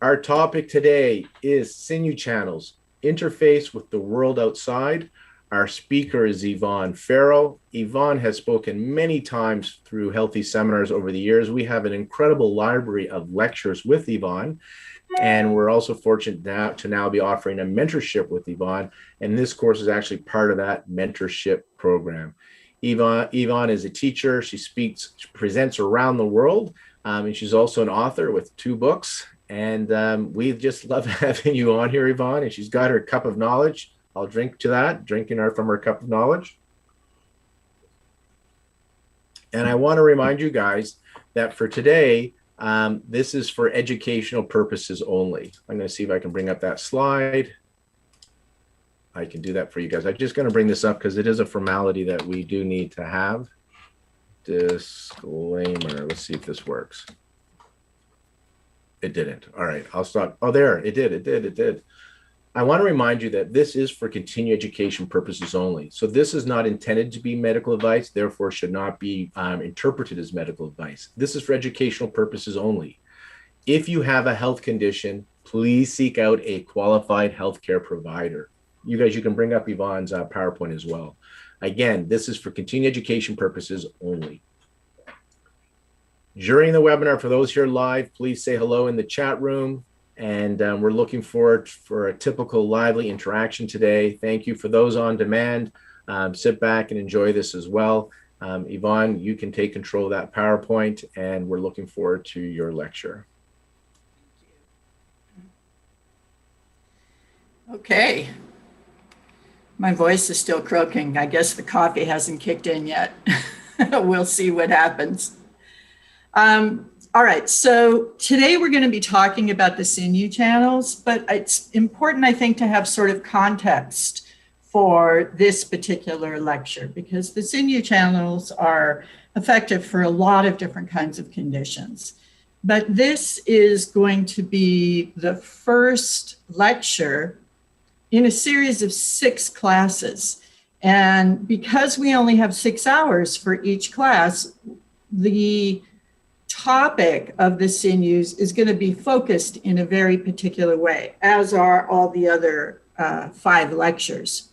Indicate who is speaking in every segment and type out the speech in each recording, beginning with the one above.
Speaker 1: Our topic today is Sinew channels, interface with the world outside. Our speaker is Yvonne Farrell. Yvonne has spoken many times through healthy seminars over the years. We have an incredible library of lectures with Yvonne, and we're also fortunate to now be offering a mentorship with Yvonne, and this course is actually part of that mentorship program. Yvonne is a teacher. She presents around the world, and she's also an author with 2 books. And we just love having you on here, Yvonne. And she's got her cup of knowledge. I'll drink to that, drinking from her cup of knowledge. And I want to remind you guys that for today, this is for educational purposes only. I'm going to see if I can bring up that slide. I can do that for you guys. I'm just going to bring this up because it is a formality that we do need to have. Disclaimer. Let's see if this works. It didn't. All right, I'll stop. Oh, there, it did. I want to remind you that this is for continuing education purposes only. So this is not intended to be medical advice, therefore should not be interpreted as medical advice. This is for educational purposes only. If you have a health condition, please seek out a qualified healthcare provider. You guys, you can bring up Yvonne's PowerPoint as well. Again, this is for continuing education purposes only. During the webinar, for those here live, please say hello in the chat room. And we're looking forward for a typical lively interaction today. Thank you. For those on demand, sit back and enjoy this as well. Yvonne, you can take control of that PowerPoint, and we're looking forward to your lecture.
Speaker 2: Okay. My voice is still croaking. I guess the coffee hasn't kicked in yet. We'll see what happens. All right, so today we're going to be talking about the Sinew channels, but it's important, I think, to have sort of context for this particular lecture, because the Sinew channels are effective for a lot of different kinds of conditions. But this is going to be the first lecture in a series of 6 classes. And because we only have 6 hours for each class, the topic of the Sinews is going to be focused in a very particular way, as are all the other 5 lectures.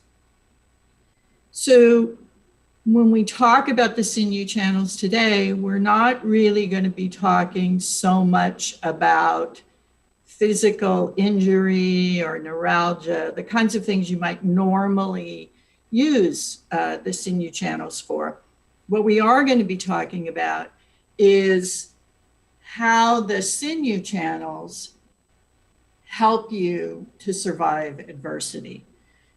Speaker 2: So when we talk about the Sinew channels today, we're not really going to be talking so much about physical injury or neuralgia, the kinds of things you might normally use the Sinew channels for. What we are going to be talking about is how the Sinew channels help you to survive adversity.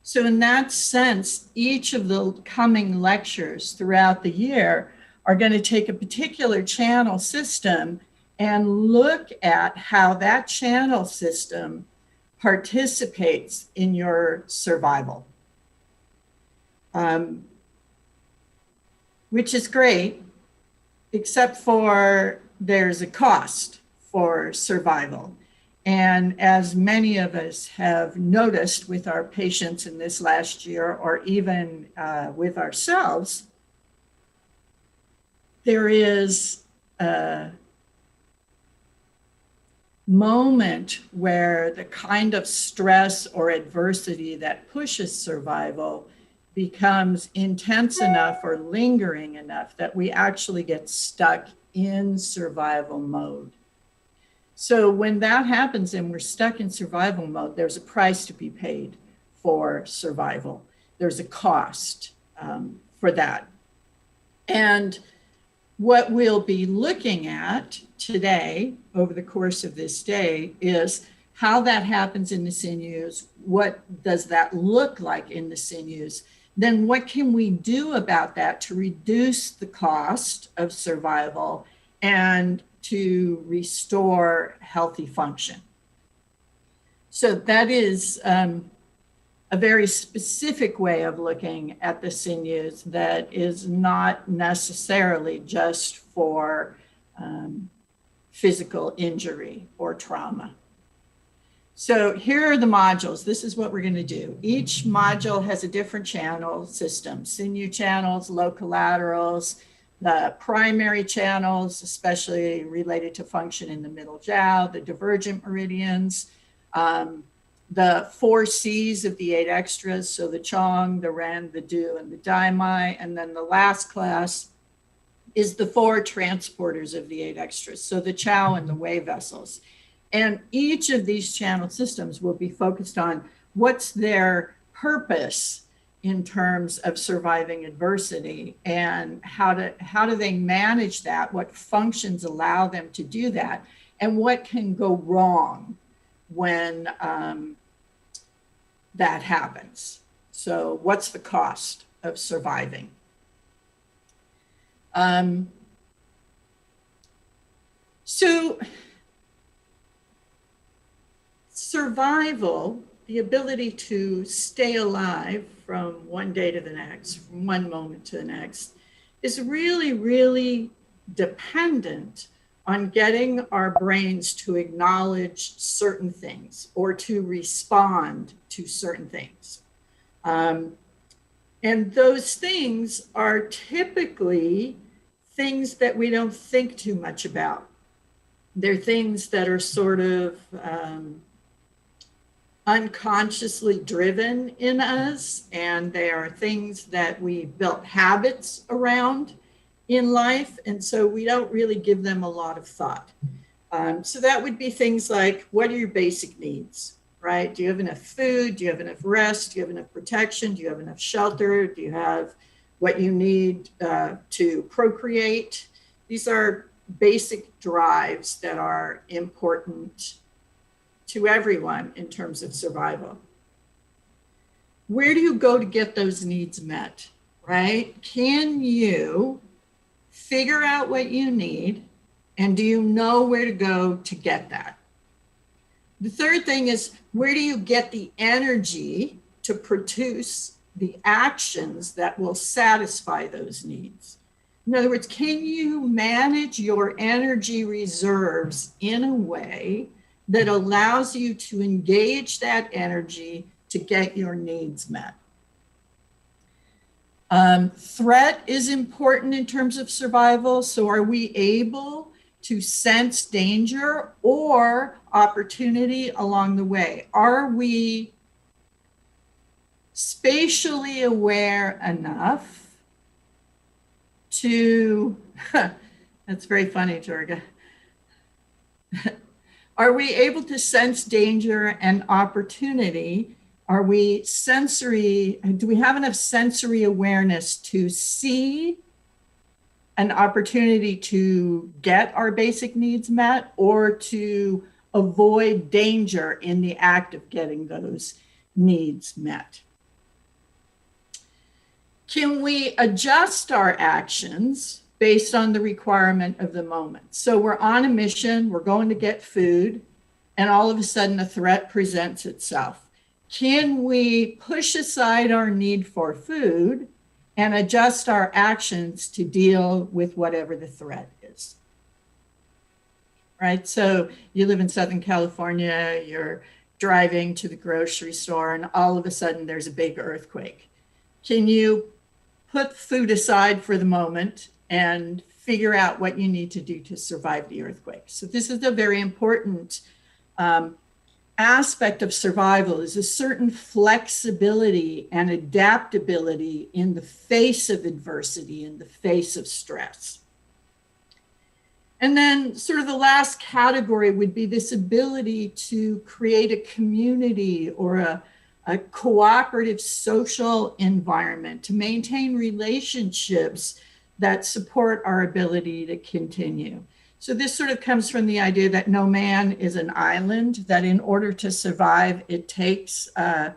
Speaker 2: So in that sense, each of the coming lectures throughout the year are going to take a particular channel system and look at how that channel system participates in your survival, which is great, except for there's a cost for survival. And as many of us have noticed with our patients in this last year, or even with ourselves, there is a moment where the kind of stress or adversity that pushes survival becomes intense enough or lingering enough that we actually get stuck in survival mode. So when that happens and we're stuck in survival mode, there's a price to be paid for survival. There's a cost for that. And what we'll be looking at today over the course of this day is how that happens in the Sinews. What does that look like in the Sinews? Then what can we do about that to reduce the cost of survival and to restore healthy function? So that is a very specific way of looking at the Sinews that is not necessarily just for physical injury or trauma. So here are the modules. This is what we're going to do. Each module has a different channel system: Sinew channels, low collaterals, the primary channels, especially related to function in the middle jiao, the divergent meridians, the 4 C's of the 8 extras, so the Chong, the Ren, the Du, and the Dai Mai. And then the last class is the 4 transporters of the 8 extras, so the Chao and the Wei vessels. And each of these channel systems will be focused on what's their purpose in terms of surviving adversity, and how do they manage that, what functions allow them to do that, and what can go wrong when that happens. So what's the cost of surviving? So survival, the ability to stay alive from one day to the next, from one moment to the next, is really, really dependent on getting our brains to acknowledge certain things or to respond to certain things. And those things are typically things that we don't think too much about. They're things that are sort of unconsciously driven in us, and they are things that we built habits around in life, and so we don't really give them a lot of thought. So that would be things like, what are your basic needs, right? Do you have enough food? Do you have enough rest? Do you have enough protection? Do you have enough shelter? Do you have what you need to procreate? These are basic drives that are important to everyone in terms of survival. Where do you go to get those needs met, right? Can you figure out what you need, and do you know where to go to get that? The third thing is, where do you get the energy to produce the actions that will satisfy those needs? In other words, can you manage your energy reserves in a way that allows you to engage that energy to get your needs met? Threat is important in terms of survival. So are we able to sense danger or opportunity along the way? Are we spatially aware enough to, that's very funny, Durga. Are we able to sense danger and opportunity? Are we do we have enough sensory awareness to see an opportunity to get our basic needs met, or to avoid danger in the act of getting those needs met? Can we adjust our actions based on the requirement of the moment? So we're on a mission, we're going to get food, and all of a sudden a threat presents itself. Can we push aside our need for food and adjust our actions to deal with whatever the threat is? Right, so you live in Southern California, you're driving to the grocery store, and all of a sudden there's a big earthquake. Can you put food aside for the moment and figure out what you need to do to survive the earthquake? So this is a very important aspect of survival, is a certain flexibility and adaptability in the face of adversity, in the face of stress. And then sort of the last category would be this ability to create a community or a cooperative social environment, to maintain relationships that support our ability to continue. So this sort of comes from the idea that no man is an island, that in order to survive, it takes a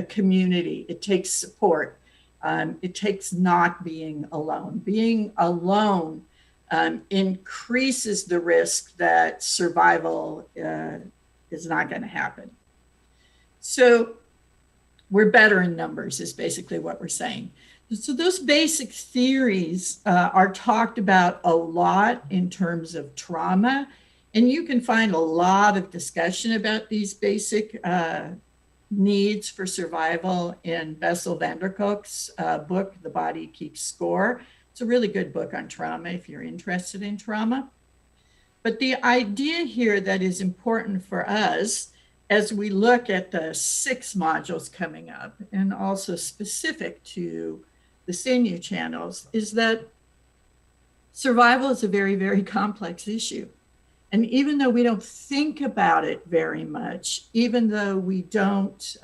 Speaker 2: community, it takes support, it takes not being alone. Being alone increases the risk that survival is not going to happen. So we're better in numbers is basically what we're saying. So those basic theories are talked about a lot in terms of trauma, and you can find a lot of discussion about these basic needs for survival in Bessel van der Kolk's book, The Body Keeps Score. It's a really good book on trauma if you're interested in trauma. But the idea here that is important for us as we look at the 6 modules coming up, and also specific to the Sinew channels, is that survival is a very, very complex issue. And even though we don't think about it very much, even though we don't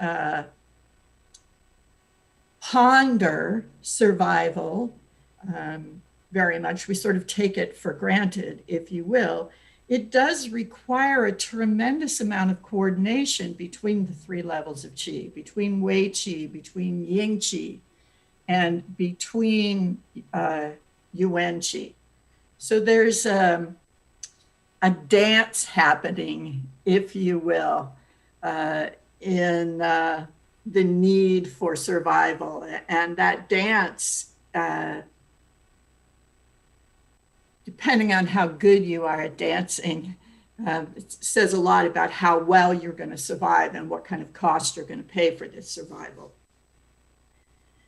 Speaker 2: ponder survival very much, we sort of take it for granted, if you will, it does require a tremendous amount of coordination between the 3 levels of Qi, between Wei Qi, between Ying Qi, and between Yuan Qi. So there's a dance happening, if you will, in the need for survival. And that dance, depending on how good you are at dancing, it says a lot about how well you're going to survive and what kind of cost you're going to pay for this survival.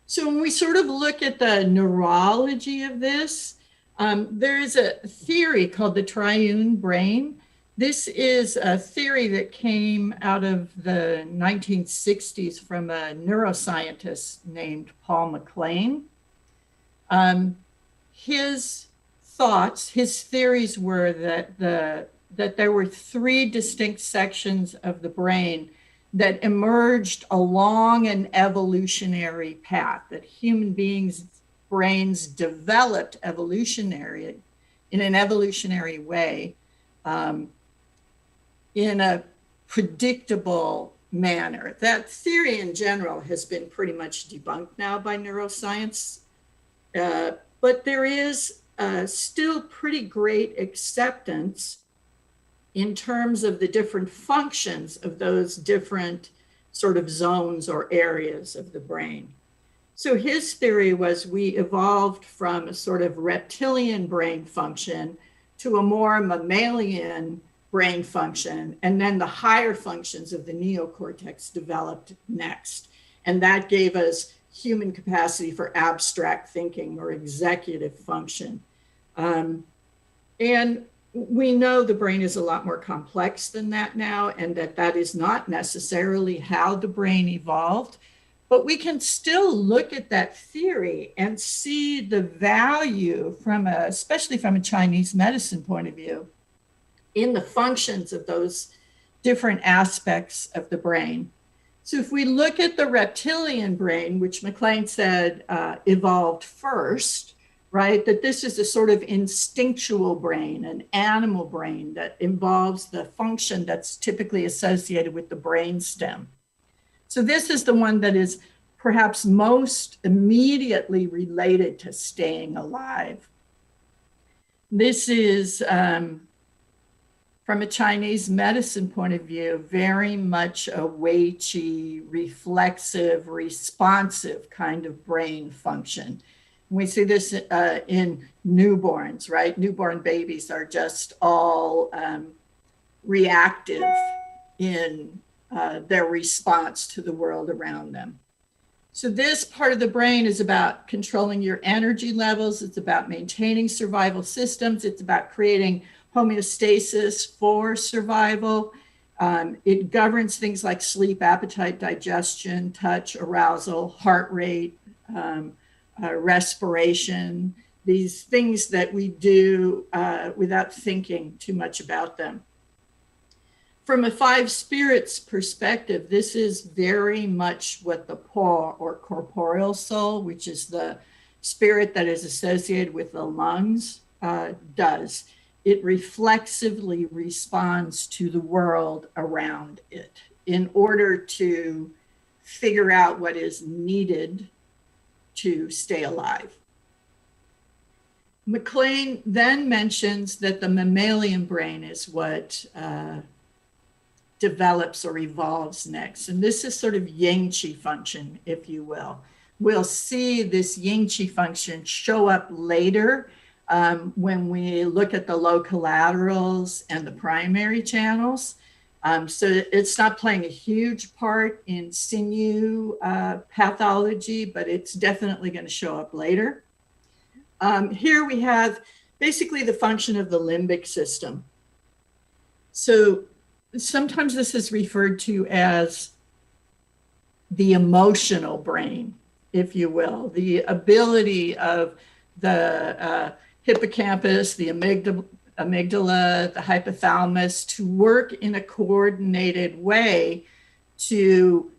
Speaker 2: So when we sort of look at the neurology of this, there is a theory called the Triune Brain. This is a theory that came out of the 1960s from a neuroscientist named Paul MacLean. His thoughts, his theories were that there were 3 distinct sections of the brain that emerged along an evolutionary path, that human beings' brains developed in an evolutionary way, in a predictable manner. That theory in general has been pretty much debunked now by neuroscience, but there is still pretty great acceptance in terms of the different functions of those different sort of zones or areas of the brain. So his theory was we evolved from a sort of reptilian brain function to a more mammalian brain function, and then the higher functions of the neocortex developed next. And that gave us human capacity for abstract thinking or executive function. And we know the brain is a lot more complex than that now, and that is not necessarily how the brain evolved. But we can still look at that theory and see the value especially from a Chinese medicine point of view, in the functions of those different aspects of the brain. So if we look at the reptilian brain, which MacLean said evolved first, right, that this is a sort of instinctual brain, an animal brain that involves the function that's typically associated with the brain stem. So this is the one that is perhaps most immediately related to staying alive. This is, from a Chinese medicine point of view, very much a Wei Qi, reflexive, responsive kind of brain function. We see this in newborns, right? Newborn babies are just all reactive in their response to the world around them. So this part of the brain is about controlling your energy levels. It's about maintaining survival systems. It's about creating homeostasis for survival. It governs things like sleep, appetite, digestion, touch, arousal, heart rate, respiration, these things that we do without thinking too much about them. From a 5 spirits perspective, this is very much what the Po, or corporeal soul, which is the spirit that is associated with the lungs, does. It reflexively responds to the world around it in order to figure out what is needed to stay alive. MacLean then mentions that the mammalian brain is what develops or evolves next. And this is sort of Yang Qi function, if you will. We'll see this Yang Qi function show up later when we look at the low collaterals and the primary channels. So it's not playing a huge part in Sinew pathology, but it's definitely going to show up later. Here we have basically the function of the limbic system. So sometimes this is referred to as the emotional brain, if you will, the ability of the hippocampus, the amygdala, the hypothalamus to work in a coordinated way to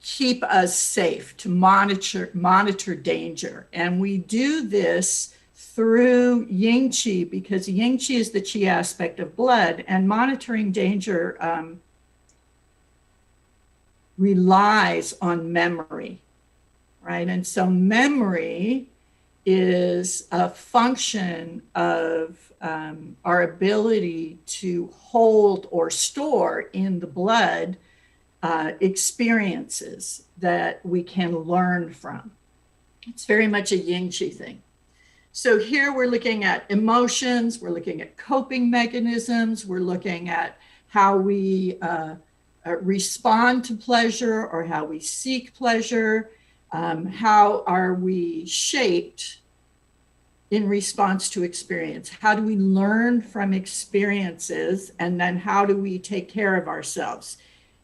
Speaker 2: keep us safe, to monitor danger. And we do this through Yin Qi, because Yin Qi is the Qi aspect of blood, and monitoring danger relies on memory, right? And so memory is a function of our ability to hold or store in the blood experiences that we can learn from. It's very much a Yin Qi thing. So here we're looking at emotions, we're looking at coping mechanisms, we're looking at how we respond to pleasure or how we seek pleasure, how are we shaped in response to experience? How do we learn from experiences, and then how do we take care of ourselves?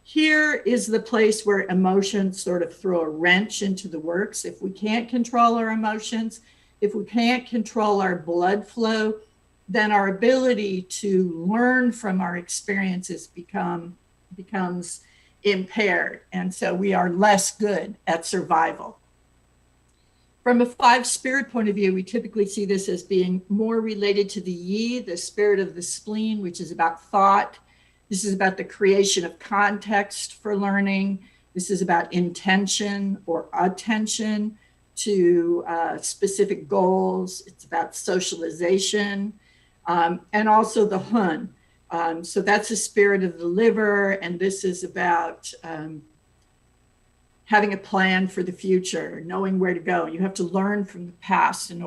Speaker 2: Here is the place where emotions sort of throw a wrench into the works. If we can't control our emotions, if we can't control our blood flow, then our ability to learn from our experiences becomes impaired. And so we are less good at survival. From a 5 spirit point of view, we typically see this as being more related to the Yi, the spirit of the spleen, which is about thought. This is about the creation of context for learning. This is about intention or attention to specific goals. It's about socialization, and also the Hun. So that's the spirit of the liver, and this is about having a plan for the future, knowing where to go. You have to learn from the past in order